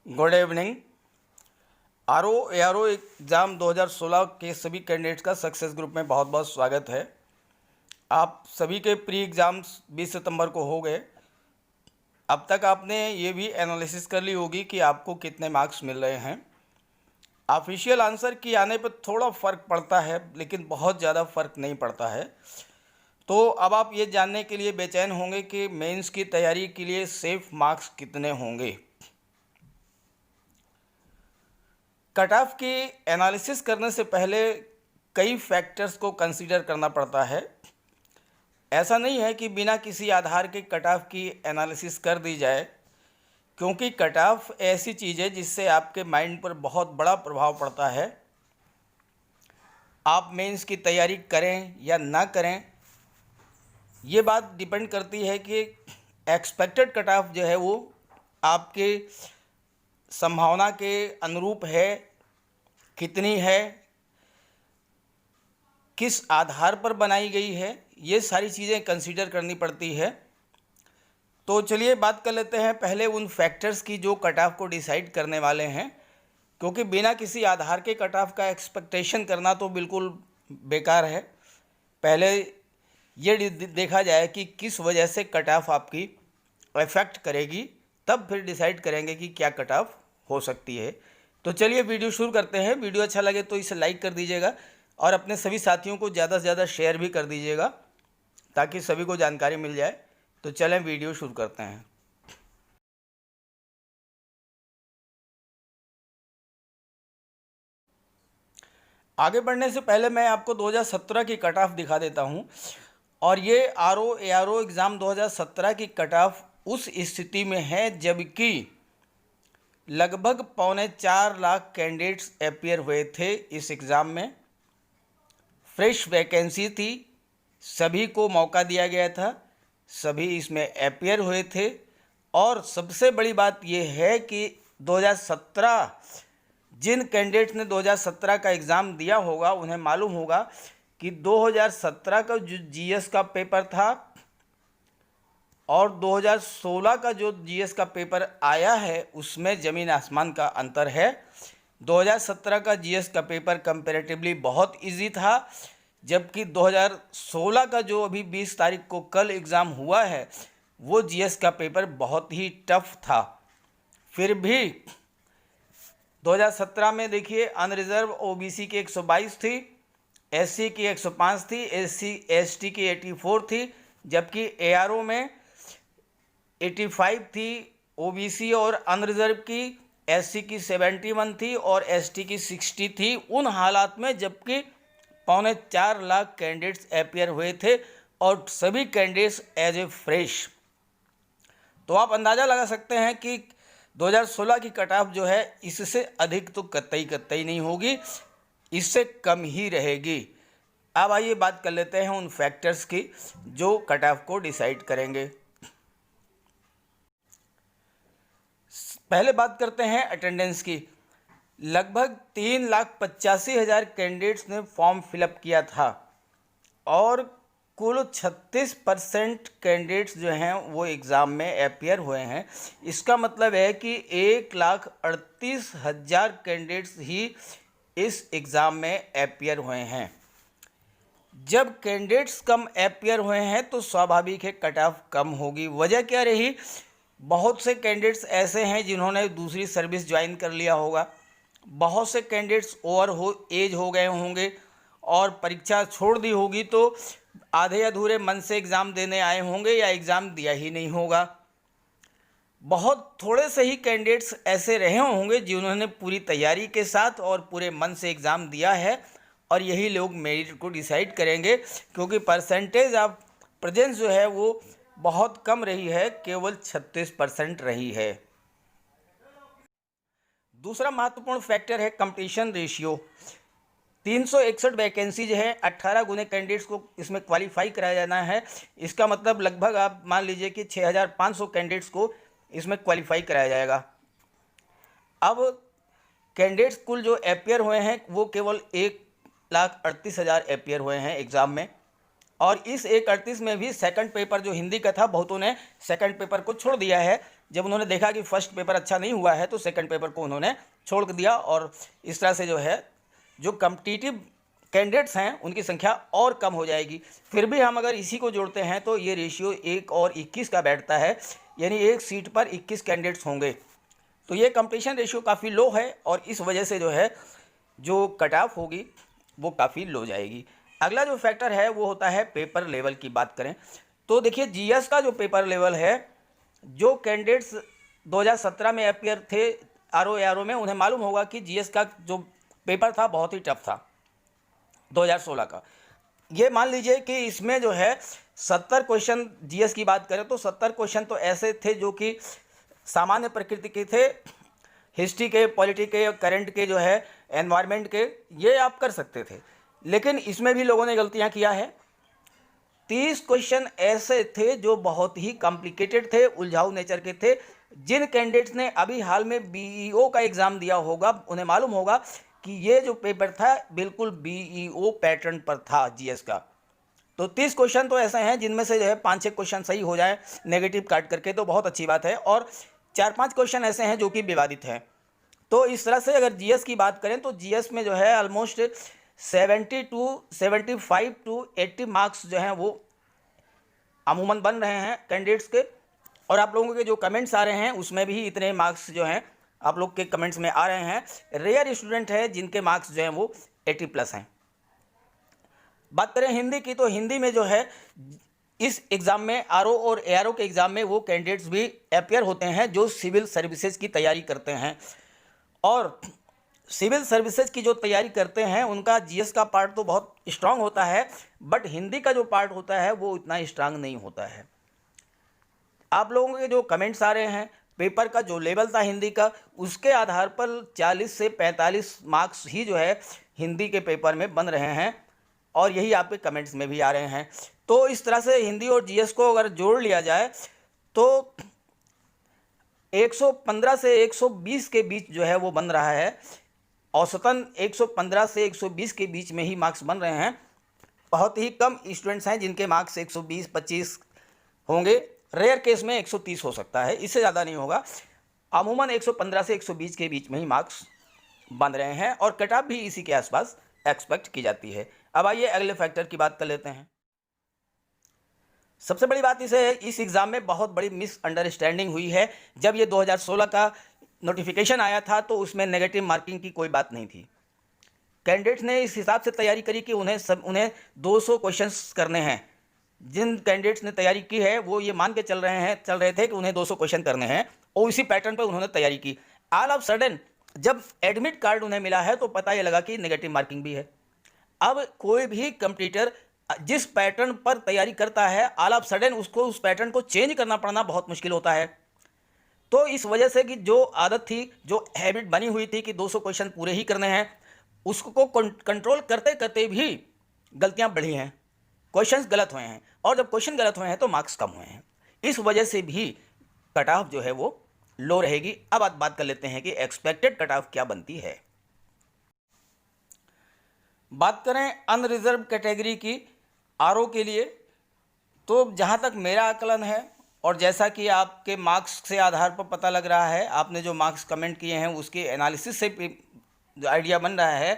Good evening. ARO exam 2016 के सभी candidates का सक्सेस ग्रुप में बहुत बहुत स्वागत है। आप सभी के प्री एग्ज़ाम्स 20 सितंबर को हो गए। अब तक आपने ये भी एनालिसिस कर ली होगी कि आपको कितने मार्क्स मिल रहे हैं। ऑफिशियल आंसर की आने पर थोड़ा फ़र्क पड़ता है, लेकिन बहुत ज़्यादा फ़र्क नहीं पड़ता है। तो अब आप ये जानने के लिए बेचैन होंगे कि मेंस की तैयारी के लिए सेफ मार्क्स कितने होंगे। कट ऑफ की एनालिसिस करने से पहले कई फैक्टर्स को कंसीडर करना पड़ता है। ऐसा नहीं है कि बिना किसी आधार के कट ऑफ की एनालिसिस कर दी जाए, क्योंकि कट ऑफ ऐसी चीज़ है जिससे आपके माइंड पर बहुत बड़ा प्रभाव पड़ता है। आप मेंस की तैयारी करें या ना करें, ये बात डिपेंड करती है कि एक्सपेक्टेड कट ऑफ जो है वो आपके संभावना के अनुरूप है, कितनी है, किस आधार पर बनाई गई है, ये सारी चीज़ें कंसीडर करनी पड़ती है। तो चलिए बात कर लेते हैं पहले उन फैक्टर्स की जो कट ऑफ को डिसाइड करने वाले हैं, क्योंकि बिना किसी आधार के कट ऑफ का एक्सपेक्टेशन करना तो बिल्कुल बेकार है। पहले ये देखा जाए कि किस वजह से कट ऑफ आपकी इफ़ेक्ट करेगी, तब फिर डिसाइड करेंगे कि क्या कट ऑफ हो सकती है। तो चलिए वीडियो शुरू करते हैं। वीडियो अच्छा लगे तो इसे लाइक कर दीजिएगा और अपने सभी साथियों को ज़्यादा से ज़्यादा शेयर भी कर दीजिएगा, ताकि सभी को जानकारी मिल जाए। तो चलें वीडियो शुरू करते हैं। आगे बढ़ने से पहले मैं आपको 2017 की कट ऑफ दिखा देता हूं, और ये ARO एग्ज़ाम 2017 की कट ऑफ उस स्थिति में है जबकि लगभग 4.25 लाख कैंडिडेट्स अपियर हुए थे इस एग्ज़ाम में। फ्रेश वैकेंसी थी, सभी को मौका दिया गया था, सभी इसमें अपियर हुए थे। और सबसे बड़ी बात यह है कि 2017 जिन कैंडिडेट्स ने 2017 का एग्ज़ाम दिया होगा उन्हें मालूम होगा कि 2017 का जो जीएस का पेपर था और 2016 का जो जीएस का पेपर आया है उसमें ज़मीन आसमान का अंतर है। 2017 का जीएस का पेपर कंपैरेटिवली बहुत इजी था, जबकि 2016 का जो अभी 20 तारीख को कल एग्ज़ाम हुआ है वो जीएस का पेपर बहुत ही टफ था। फिर भी 2017 में देखिए अनरिजर्व ओबीसी की 122 थी, एससी की 105 थी, एसटी की 84 थी, जबकि ARO में 85 थी ओबीसी और अनरिजर्व की, एससी की 71 थी और एसटी की 60 थी। उन हालात में जबकि 4.25 लाख कैंडिडेट्स अपियर हुए थे और सभी कैंडिडेट्स एज ए फ्रेश। तो आप अंदाज़ा लगा सकते हैं कि 2016 की कट ऑफ जो है इससे अधिक तो कतई नहीं होगी, इससे कम ही रहेगी। अब आइए बात कर लेते हैं उन फैक्टर्स की जो कट ऑफ को डिसाइड करेंगे। पहले बात करते हैं अटेंडेंस की। लगभग 3,85,000 कैंडिडेट्स ने फॉर्म फिलअप किया था और कुल 36% कैंडिडेट्स जो हैं वो एग्ज़ाम में अपियर हुए हैं। इसका मतलब है कि 1,38,000 कैंडिडेट्स ही इस एग्ज़ाम में अपियर हुए हैं। जब कैंडिडेट्स कम अपियर हुए हैं तो स्वाभाविक है कट ऑफ कम होगी। वजह क्या रही? बहुत से कैंडिडेट्स ऐसे हैं जिन्होंने दूसरी सर्विस ज्वाइन कर लिया होगा, बहुत से कैंडिडेट्स एज हो गए होंगे और परीक्षा छोड़ दी होगी, तो आधे अधूरे मन से एग्ज़ाम देने आए होंगे या एग्ज़ाम दिया ही नहीं होगा। बहुत थोड़े से ही कैंडिडेट्स ऐसे रहे होंगे जिन्होंने पूरी तैयारी के साथ और पूरे मन से एग्ज़ाम दिया है, और यही लोग मेरिट को डिसाइड करेंगे, क्योंकि परसेंटेज ऑफ प्रेजेंस जो है वो बहुत कम रही है, केवल 36% रही है। दूसरा महत्वपूर्ण फैक्टर है कंपटीशन रेशियो। 361 वैकेंसी जो है, 18 गुने कैंडिडेट्स को इसमें क्वालिफाई कराया जाना है। इसका मतलब लगभग आप मान लीजिए कि 6,500 कैंडिडेट्स को इसमें क्वालिफाई कराया जाएगा। अब कैंडिडेट्स कुल जो अपियर हुए हैं वो केवल 1,38,000 अपियर हुए हैं एग्ज़ाम में, और इस 1,38 में भी सेकंड पेपर जो हिंदी का था, बहुतों ने सेकंड पेपर को छोड़ दिया है, जब उन्होंने देखा कि फर्स्ट पेपर अच्छा नहीं हुआ है तो सेकंड पेपर को उन्होंने छोड़ दिया, और इस तरह से जो है जो कम्पिटिटिव कैंडिडेट्स हैं उनकी संख्या और कम हो जाएगी। फिर भी हम अगर इसी को जोड़ते हैं तो ये रेशियो 1 और 21 का बैठता है, यानी एक सीट पर 21 कैंडिडेट्स होंगे। तो ये कंपटीशन रेशियो काफ़ी लो है और इस वजह से जो है जो कट ऑफ होगी वो काफ़ी लो जाएगी। अगला जो फैक्टर है वो होता है पेपर लेवल की बात करें तो देखिए जीएस का जो पेपर लेवल है, जो कैंडिडेट्स 2017 में अपियर थे आरओ में, उन्हें मालूम होगा कि जीएस का जो पेपर था बहुत ही टफ था 2016 का। ये मान लीजिए कि इसमें जो है 70 क्वेश्चन जीएस की बात करें तो 70 क्वेश्चन तो ऐसे थे जो कि सामान्य प्रकृति के थे, हिस्ट्री के, पॉलिटी के, करंट के, जो है एनवायरनमेंट के, ये आप कर सकते थे। लेकिन इसमें भी लोगों ने गलतियां किया है। 30 क्वेश्चन ऐसे थे जो बहुत ही कॉम्प्लिकेटेड थे, उलझाऊ नेचर के थे। जिन कैंडिडेट्स ने अभी हाल में बीईओ का एग्ज़ाम दिया होगा उन्हें मालूम होगा कि ये जो पेपर था बिल्कुल बीईओ पैटर्न पर था जीएस का। तो 30 क्वेश्चन तो ऐसे हैं जिनमें से जो है 5-6 क्वेश्चन सही हो जाए नेगेटिव काट करके तो बहुत अच्छी बात है, और 4-5 क्वेश्चन ऐसे हैं जो कि विवादित हैं। तो इस तरह से अगर जीएस की बात करें तो जीएस में जो है ऑलमोस्ट 75 टू 80 मार्क्स जो हैं वो अमूमन बन रहे हैं कैंडिडेट्स के। और आप लोगों के जो कमेंट्स आ रहे हैं उसमें भी इतने मार्क्स जो हैं आप लोग के कमेंट्स में आ रहे हैं। रेयर स्टूडेंट है जिनके मार्क्स जो हैं वो 80+ हैं। बात करें हिंदी की तो हिंदी में जो है इस एग्ज़ाम में आरओ और एआरओ के एग्ज़ाम में वो कैंडिडेट्स भी अपियर होते हैं जो सिविल सर्विसेज की तैयारी करते हैं, और सिविल सर्विसेज की जो तैयारी करते हैं उनका जीएस का पार्ट तो बहुत स्ट्रांग होता है, बट हिंदी का जो पार्ट होता है वो इतना स्ट्रांग नहीं होता है। आप लोगों के जो कमेंट्स आ रहे हैं, पेपर का जो लेवल था हिंदी का, उसके आधार पर 40 से 45 मार्क्स ही जो है हिंदी के पेपर में बन रहे हैं, और यही आपके कमेंट्स में भी आ रहे हैं। तो इस तरह से हिंदी और जीएस को अगर जोड़ लिया जाए तो 115 से 120 के बीच जो है वो बन रहा है। औसतन 115 से 120 के बीच में ही मार्क्स बन रहे हैं। बहुत ही कम स्टूडेंट्स हैं जिनके मार्क्स 120-25 होंगे। रेयर केस में 130 हो सकता है, इससे ज़्यादा नहीं होगा। अमूमन 115 से 120 के बीच में ही मार्क्स बन रहे हैं, और कट ऑफ भी इसी के आसपास एक्सपेक्ट की जाती है। अब आइए अगले फैक्टर की बात कर लेते हैं। सबसे बड़ी बात इस एग्ज़ाम में बहुत बड़ी मिसअंडरस्टैंडिंग हुई है। जब ये 2016 का नोटिफिकेशन आया था तो उसमें नेगेटिव मार्किंग की कोई बात नहीं थी। कैंडिडेट्स ने इस हिसाब से तैयारी करी कि उन्हें 200 क्वेश्चंस करने हैं। जिन कैंडिडेट्स ने तैयारी की है वो ये मान के चल रहे थे कि उन्हें 200 क्वेश्चन करने हैं, और इसी पैटर्न पर उन्होंने तैयारी की। ऑल ऑफ सडन जब एडमिट कार्ड उन्हें मिला है तो पता ये लगा कि नेगेटिव मार्किंग भी है। अब कोई भी कंप्यूटर जिस पैटर्न पर तैयारी करता है, ऑल ऑफ सडन उसको उस पैटर्न को चेंज करना पड़ना बहुत मुश्किल होता है। तो इस वजह से कि जो आदत थी, जो हैबिट बनी हुई थी कि 200 क्वेश्चन पूरे ही करने हैं, उसको कंट्रोल करते करते भी गलतियां बढ़ी हैं, क्वेश्चंस गलत हुए हैं, और जब क्वेश्चन गलत हुए हैं तो मार्क्स कम हुए हैं। इस वजह से भी कट ऑफ जो है वो लो रहेगी। अब बात कर लेते हैं कि एक्सपेक्टेड कट ऑफ क्या बनती है। बात करें अनरिजर्व कैटेगरी की आरओ के लिए, तो जहां तक मेरा आकलन है और जैसा कि आपके मार्क्स से आधार पर पता लग रहा है, आपने जो मार्क्स कमेंट किए हैं उसके एनालिसिस से जो आइडिया बन रहा है,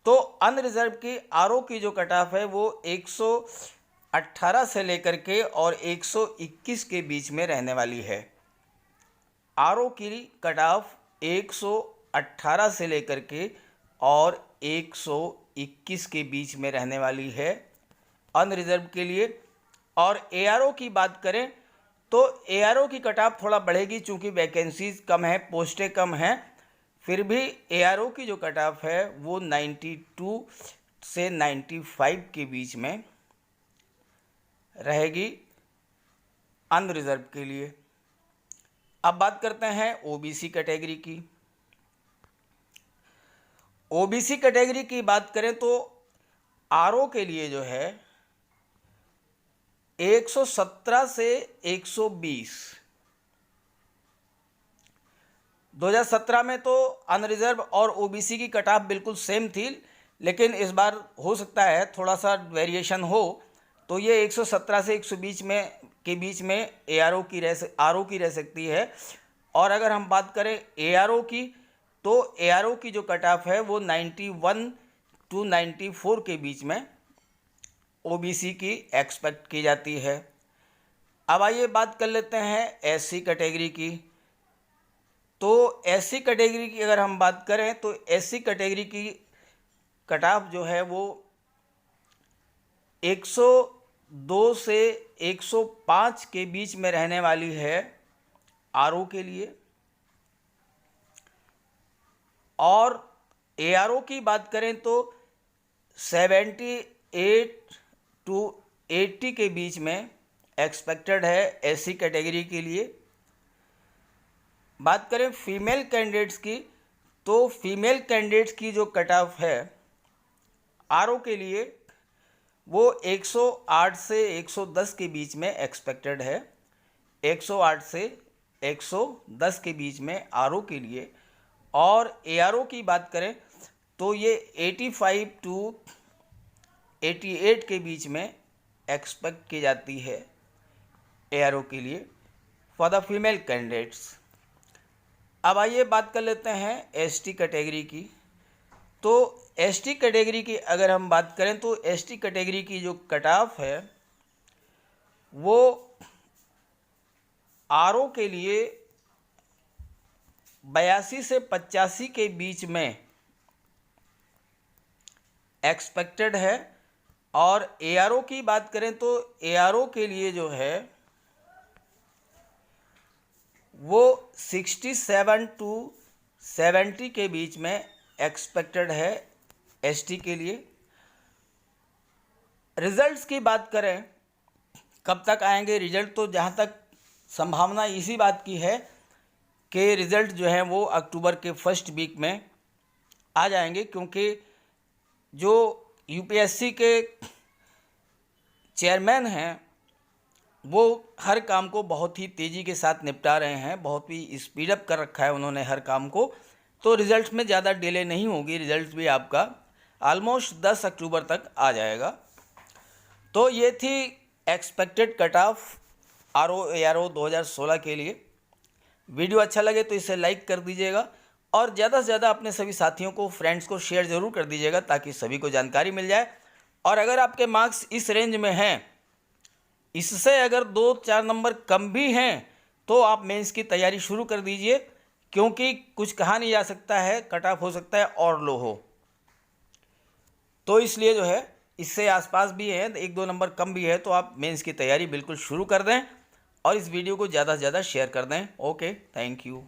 तो अनरिजर्व की आरओ की जो कट ऑफ है वो 118 से लेकर के और 121 के बीच में रहने वाली है। आरओ की कट ऑफ 118 से लेकर के और 121 के बीच में रहने वाली है अनरिजर्व के लिए। और एआरओ की बात करें तो एआरओ की कट ऑफ थोड़ा बढ़ेगी, चूँकि वैकेंसीज कम है, पोस्टें कम हैं, फिर भी एआरओ की जो कट ऑफ है वो 92 से 95 के बीच में रहेगी अनरिजर्व के लिए। अब बात करते हैं ओबीसी कैटेगरी की। ओबीसी कैटेगरी की बात करें तो आरओ के लिए जो है 117 से 120। 2017 में तो अनरिजर्व और ओबीसी की कट ऑफ बिल्कुल सेम थी, लेकिन इस बार हो सकता है थोड़ा सा वेरिएशन हो, तो ये 117 से 120 में के बीच में ARO की RO की रह सकती है। और अगर हम बात करें ARO की, तो ARO की जो कट ऑफ है वो 91 to 94 के बीच में OBC की एक्सपेक्ट की जाती है। अब आइए बात कर लेते हैं SC कैटेगरी की। तो SC कैटेगरी की अगर हम बात करें तो SC कैटेगरी की कट ऑफ जो है वो 102 से 105 के बीच में रहने वाली है RO के लिए। और ARO की बात करें तो 78 to 80 के बीच में एक्सपेक्टेड है SC कैटेगरी के लिए। बात करें फीमेल कैंडिडेट्स की, तो फीमेल कैंडिडेट्स की जो कट ऑफ है RO के लिए वो 108 से 110 के बीच में एक्सपेक्टेड है। 108 से 110 के बीच में RO के लिए। और ARO की बात करें तो ये 85 to 88 के बीच में एक्सपेक्ट की जाती है ARO के लिए फॉर द फीमेल कैंडिडेट्स। अब आइए बात कर लेते हैं ST कैटेगरी की। तो ST कैटेगरी की अगर हम बात करें तो ST कैटेगरी की जो कट ऑफ है वो RO के लिए 82 से 85 के बीच में एक्सपेक्टेड है। और ARO की बात करें तो ARO के लिए जो है वो 67 to 70 के बीच में एक्सपेक्टेड है ST के लिए। रिजल्ट्स की बात करें कब तक आएंगे रिजल्ट, तो जहाँ तक संभावना इसी बात की है कि रिज़ल्ट जो है वो अक्टूबर के फर्स्ट वीक में आ जाएंगे, क्योंकि जो UPSC के चेयरमैन हैं वो हर काम को बहुत ही तेज़ी के साथ निपटा रहे हैं, बहुत ही स्पीड अप कर रखा है उन्होंने हर काम को। तो रिज़ल्ट में ज़्यादा डिले नहीं होगी, रिज़ल्ट भी आपका ऑलमोस्ट 10 अक्टूबर तक आ जाएगा। तो ये थी expected cut off RO ARO 2016 के लिए। वीडियो अच्छा लगे तो इसे लाइक कर दीजिएगा और ज़्यादा से ज़्यादा अपने सभी साथियों को, फ्रेंड्स को शेयर ज़रूर कर दीजिएगा ताकि सभी को जानकारी मिल जाए। और अगर आपके मार्क्स इस रेंज में हैं, इससे अगर 2-4 नंबर कम भी हैं तो आप मेंस की तैयारी शुरू कर दीजिए, क्योंकि कुछ कहा नहीं जा सकता है, कट ऑफ हो सकता है और लो हो। तो इसलिए जो है इससे आसपास भी है, 1-2 नंबर कम भी है, तो आप मेंस की तैयारी बिल्कुल शुरू कर दें और इस वीडियो को ज़्यादा से ज़्यादा शेयर कर दें। Okay, thank you.